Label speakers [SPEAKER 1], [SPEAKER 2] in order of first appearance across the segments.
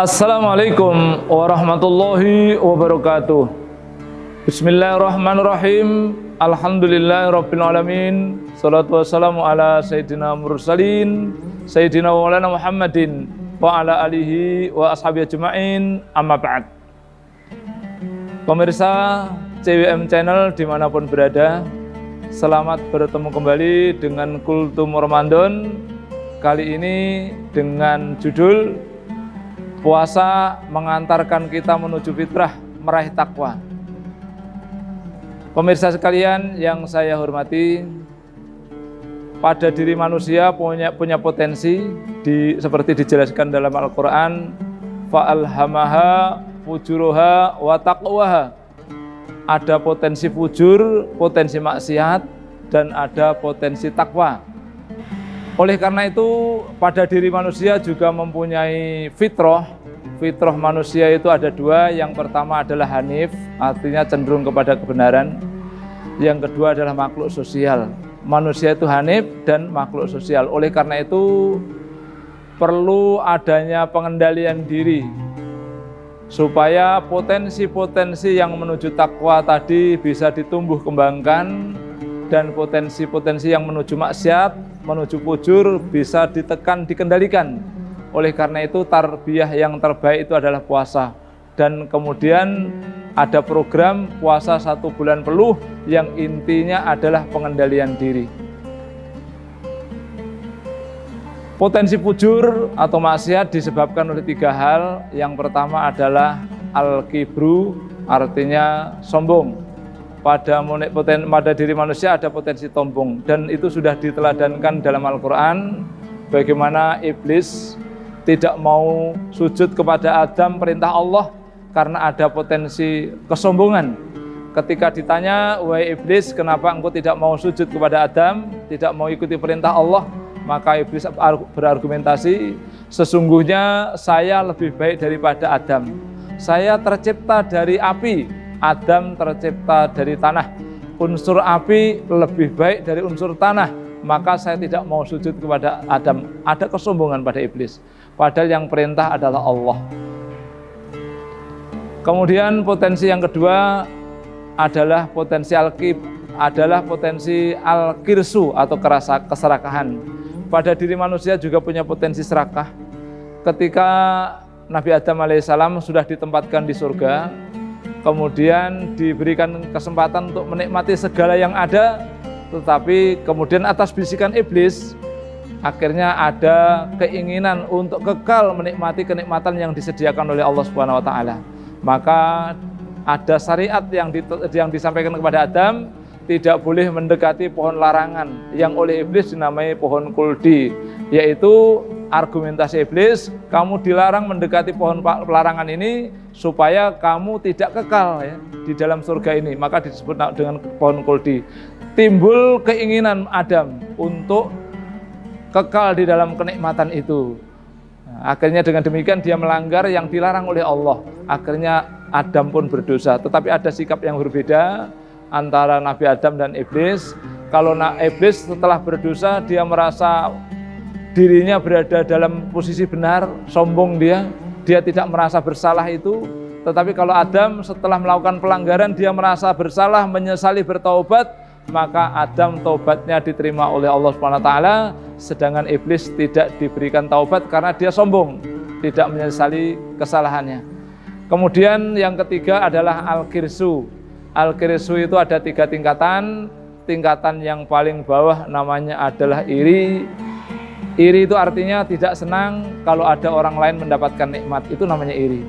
[SPEAKER 1] Assalamualaikum warahmatullahi wabarakatuh. Bismillahirrahmanirrahim. Alhamdulillahirabbil alamin. Shalatu wassalamu ala sayyidina mursalin sayyidina maulana Muhammadin wa ala alihi wa ashabihi ajma'in. Amma ba'd. Pemirsa CWM Channel dimanapun berada, selamat bertemu kembali dengan Kultum Ramadan. Kali ini dengan judul puasa mengantarkan kita menuju fitrah, meraih takwa. Pemirsa sekalian yang saya hormati, pada diri manusia punya potensi seperti dijelaskan dalam Al-Quran, fa'alhamaha fujuruha wa taqwaha. Ada potensi fujur, potensi maksiat, dan ada potensi takwa. Oleh karena itu, pada diri manusia juga mempunyai fitrah. Fitrah manusia itu ada dua. Yang pertama adalah hanif, artinya cenderung kepada kebenaran. Yang kedua adalah makhluk sosial. Manusia itu hanif dan makhluk sosial. Oleh karena itu, perlu adanya pengendalian diri supaya potensi-potensi yang menuju takwa tadi bisa ditumbuh kembangkan, dan potensi-potensi yang menuju maksiat, menuju fujur bisa ditekan, dikendalikan. Oleh karena itu tarbiyah yang terbaik itu adalah puasa. Dan kemudian ada program puasa 1 bulan penuh yang intinya adalah pengendalian diri. Potensi fujur atau maksiat disebabkan oleh 3 hal. Yang pertama adalah al-kibru, artinya sombong. Pada diri manusia ada potensi sombong, dan itu sudah diteladankan dalam Al-Quran bagaimana iblis tidak mau sujud kepada Adam perintah Allah karena ada potensi kesombongan. Ketika ditanya, wahai iblis, kenapa engkau tidak mau sujud kepada Adam, tidak mau ikuti perintah Allah, maka iblis berargumentasi, sesungguhnya saya lebih baik daripada Adam. Saya tercipta dari api, Adam tercipta dari tanah. Unsur api lebih baik dari unsur tanah, maka saya tidak mau sujud kepada Adam. Ada kesombongan pada iblis, padahal yang perintah adalah Allah. Kemudian potensi yang kedua adalah potensi al-kirsu atau keserakahan. Pada diri manusia juga punya potensi serakah. Ketika Nabi Adam alaihissalam sudah ditempatkan di surga, kemudian diberikan kesempatan untuk menikmati segala yang ada, tetapi kemudian atas bisikan iblis, akhirnya ada keinginan untuk kekal menikmati kenikmatan yang disediakan oleh Allah Subhanahu wa taala. Maka ada syariat yang disampaikan kepada Adam, tidak boleh mendekati pohon larangan yang oleh iblis dinamai pohon kuldi, yaitu argumentasi iblis, kamu dilarang mendekati pohon larangan ini supaya kamu tidak kekal ya, di dalam surga ini, maka disebut dengan pohon kuldi. Timbul keinginan Adam untuk kekal di dalam kenikmatan itu. Nah, akhirnya dengan demikian dia melanggar yang dilarang oleh Allah. Akhirnya Adam pun berdosa. Tetapi ada sikap yang berbeda antara Nabi Adam dan iblis. Kalau iblis setelah berdosa, dia merasa dirinya berada dalam posisi benar, sombong dia tidak merasa bersalah itu. Tetapi kalau Adam setelah melakukan pelanggaran, dia merasa bersalah, menyesali, bertaubat, maka Adam taubatnya diterima oleh Allah SWT, sedangkan iblis tidak diberikan taubat karena dia sombong, tidak menyesali kesalahannya. Kemudian yang ketiga adalah al-kirsu. Al-kirsu itu ada 3 tingkatan. Tingkatan yang paling bawah namanya adalah iri. Iri itu artinya tidak senang kalau ada orang lain mendapatkan nikmat, itu namanya iri.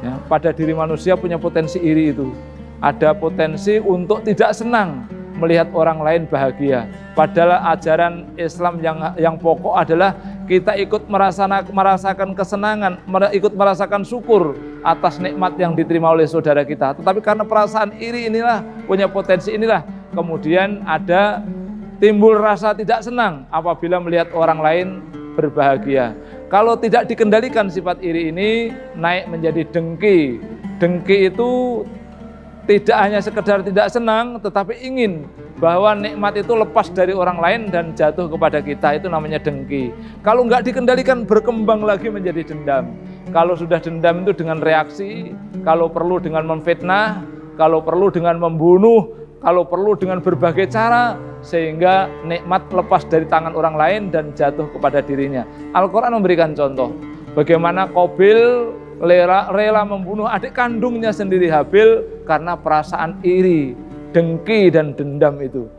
[SPEAKER 1] Ya, pada diri manusia punya potensi iri itu. Ada potensi untuk tidak senang melihat orang lain bahagia. Padahal ajaran Islam yang pokok adalah kita ikut merasakan kesenangan, ikut merasakan syukur atas nikmat yang diterima oleh saudara kita. Tetapi karena perasaan iri inilah, punya potensi inilah, kemudian ada timbul rasa tidak senang apabila melihat orang lain berbahagia. Kalau tidak dikendalikan sifat iri ini, naik menjadi dengki. Dengki itu tidak hanya sekedar tidak senang, tetapi ingin bahwa nikmat itu lepas dari orang lain dan jatuh kepada kita, itu namanya dengki. Kalau nggak dikendalikan berkembang lagi menjadi dendam. Kalau sudah dendam itu dengan reaksi, kalau perlu dengan memfitnah, kalau perlu dengan membunuh, kalau perlu dengan berbagai cara, sehingga nikmat lepas dari tangan orang lain dan jatuh kepada dirinya. Al-Quran memberikan contoh bagaimana Qabil rela membunuh adik kandungnya sendiri Habil karena perasaan iri, dengki dan dendam itu.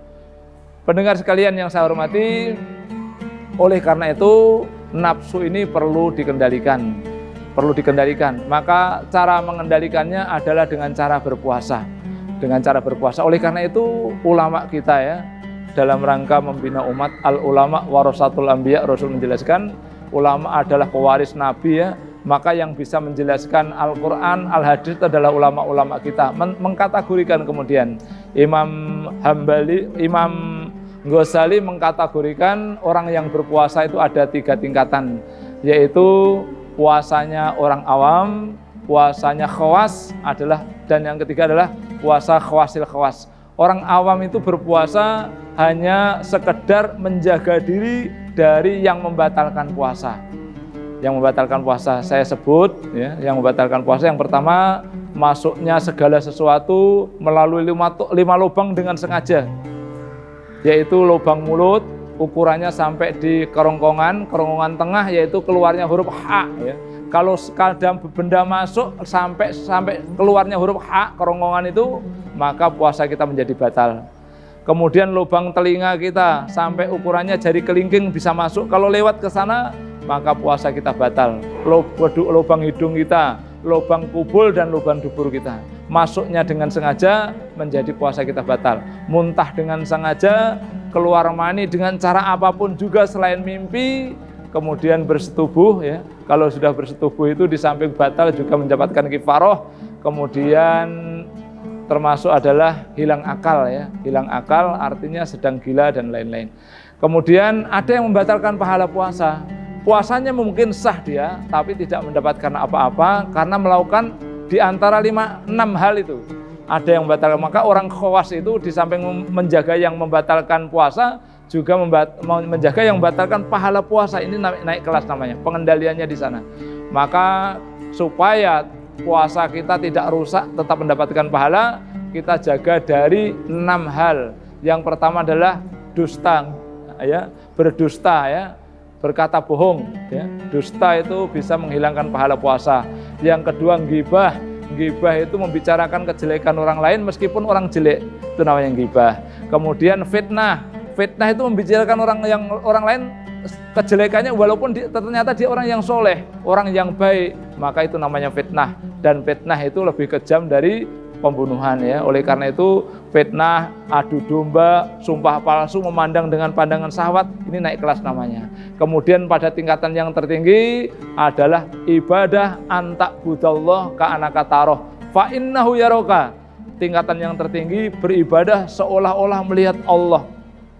[SPEAKER 1] Pendengar sekalian yang saya hormati, oleh karena itu nafsu ini perlu dikendalikan. Maka cara mengendalikannya adalah dengan cara berpuasa. Oleh karena itu ulama kita ya, dalam rangka membina umat, al ulama warasatul anbiya, Rasul menjelaskan ulama adalah pewaris nabi ya. Maka yang bisa menjelaskan Al-Quran, Al-Hadis adalah ulama-ulama kita. Mengkategorikan kemudian Imam Ghazali mengkategorikan orang yang berpuasa itu ada 3 tingkatan, yaitu puasanya orang awam, puasanya khawas adalah, dan yang ketiga adalah puasa khawasil khawas. Orang awam itu berpuasa hanya sekedar menjaga diri dari yang membatalkan puasa. Yang membatalkan puasa saya sebut ya, yang membatalkan puasa yang pertama, masuknya segala sesuatu melalui 5 lubang dengan sengaja, yaitu lubang mulut ukurannya sampai di kerongkongan tengah, yaitu keluarnya huruf H ya. Kalau kadang benda masuk sampai keluarnya huruf H kerongkongan itu, maka puasa kita menjadi batal. Kemudian lubang telinga kita sampai ukurannya jari kelingking bisa masuk, kalau lewat ke sana maka puasa kita batal. Lubang hidung kita, lubang kubul dan lubang dubur kita, masuknya dengan sengaja menjadi puasa kita batal. Muntah dengan sengaja, keluar mani dengan cara apapun juga selain mimpi, kemudian bersetubuh ya. Kalau sudah bersetubuh itu di samping batal juga mendapatkan kifaroh. Kemudian termasuk adalah hilang akal ya. Hilang akal artinya sedang gila dan lain-lain. Kemudian ada yang membatalkan pahala puasa. Puasanya mungkin sah dia, tapi tidak mendapatkan apa-apa karena melakukan di antara 5-6 hal itu. Ada yang membatalkan, maka orang khawas itu di samping menjaga yang membatalkan puasa, juga menjaga yang membatalkan pahala puasa. Ini naik kelas namanya, pengendaliannya di sana. Maka supaya puasa kita tidak rusak, tetap mendapatkan pahala, kita jaga dari 6 hal. Yang pertama adalah dusta, ya, berdusta ya. Berkata bohong ya. Dusta itu bisa menghilangkan pahala puasa. Yang kedua ghibah. Ghibah itu membicarakan kejelekan orang lain meskipun orang jelek, itu namanya ghibah. Kemudian fitnah. Fitnah itu membicarakan orang lain kejelekannya walaupun ternyata dia orang yang soleh, orang yang baik, maka itu namanya fitnah. Dan fitnah itu lebih kejam dari pembunuhan ya. Oleh karena itu fitnah, adu domba, sumpah palsu, memandang dengan pandangan syahwat, ini naik kelas namanya. Kemudian pada tingkatan yang tertinggi adalah ibadah antak budallah ka'anaka taroh fa innahu yaroka. Tingkatan yang tertinggi beribadah seolah-olah melihat Allah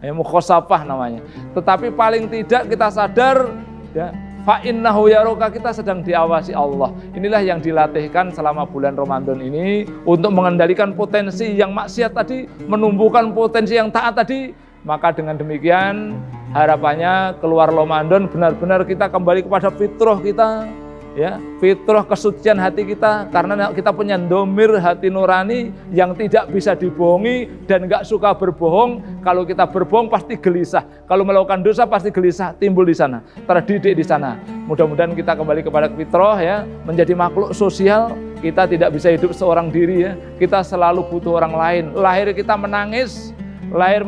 [SPEAKER 1] ya, mukhosafah namanya. Tetapi paling tidak kita sadar ya, fa innahu yaroka, kita sedang diawasi Allah. Inilah yang dilatihkan selama bulan Ramadan ini untuk mengendalikan potensi yang maksiat tadi, menumbuhkan potensi yang taat tadi. Maka dengan demikian harapannya keluar Ramadan benar-benar kita kembali kepada fitrah kita ya, fitrah kesucian hati kita, karena kita punya domir hati nurani yang tidak bisa dibohongi dan nggak suka berbohong. Kalau kita berbohong pasti gelisah, kalau melakukan dosa pasti gelisah, timbul di sana, terdidik di sana. Mudah-mudahan kita kembali kepada fitrah ya, menjadi makhluk sosial. Kita tidak bisa hidup seorang diri ya, kita selalu butuh orang lain. Lahir kita menangis, lahir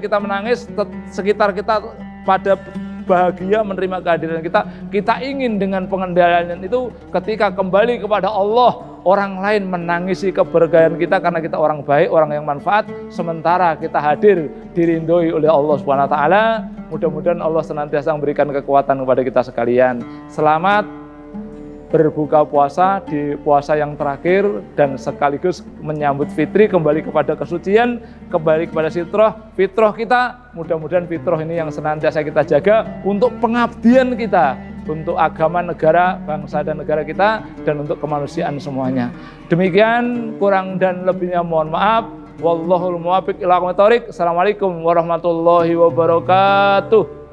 [SPEAKER 1] kita menangis, sekitar kita pada bahagia menerima kehadiran kita. Kita ingin dengan pengendalian itu ketika kembali kepada Allah, orang lain menangisi kebergahan kita karena kita orang baik, orang yang manfaat, sementara kita hadir dirindui oleh Allah Subhanahu wa taala. Mudah-mudahan Allah senantiasa memberikan kekuatan kepada kita sekalian. Selamat berbuka puasa di puasa yang terakhir dan sekaligus menyambut fitri, kembali kepada kesucian, kembali kepada fitrah kita. Mudah-mudahan fitrah ini yang senantiasa kita jaga untuk pengabdian kita, untuk agama, negara, bangsa dan negara kita, dan untuk kemanusiaan semuanya. Demikian, kurang dan lebihnya mohon maaf. Wallahul muwaffiq ila aqwamit thoriq. Assalamualaikum warahmatullahi wabarakatuh.